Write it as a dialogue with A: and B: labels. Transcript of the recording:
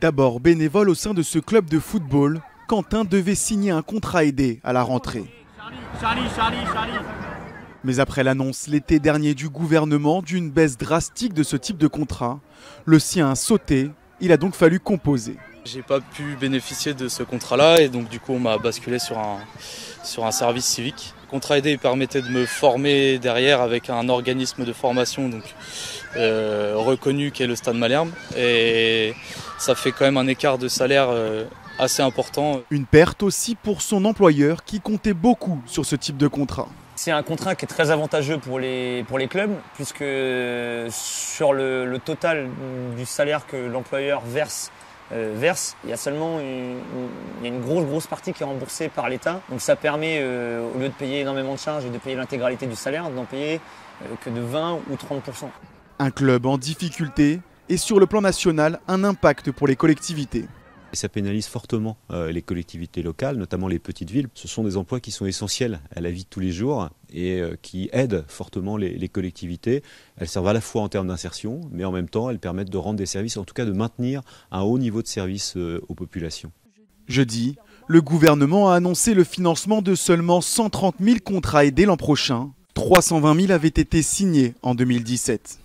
A: D'abord bénévole au sein de ce club de football, Quentin devait signer un contrat aidé à la rentrée. Mais après l'annonce l'été dernier du gouvernement d'une baisse drastique de ce type de contrat, le sien a sauté, il a donc fallu composer.
B: J'ai pas pu bénéficier de ce contrat-là et donc du coup on m'a basculé sur un service civique. Le contrat aidé permettait de me former derrière avec un organisme de formation donc, reconnu qui est le Stade Malherbe et ça fait quand même un écart de salaire assez important.
A: Une perte aussi pour son employeur qui comptait beaucoup sur ce type de contrat.
C: C'est un contrat qui est très avantageux pour les clubs puisque sur le total du salaire que l'employeur verse, il y a seulement une grosse partie qui est remboursée par l'État. Donc ça permet, au lieu de payer énormément de charges et de payer l'intégralité du salaire, d'en payer que de 20 ou 30%.
A: Un club en difficulté et sur le plan national, un impact pour les collectivités.
D: Ça pénalise fortement les collectivités locales, notamment les petites villes. Ce sont des emplois qui sont essentiels à la vie de tous les jours et qui aident fortement les collectivités. Elles servent à la fois en termes d'insertion, mais en même temps, elles permettent de rendre des services, en tout cas de maintenir un haut niveau de service aux populations.
A: Jeudi, le gouvernement a annoncé le financement de seulement 130 000 contrats aidés l'an prochain. 320 000 avaient été signés en 2017.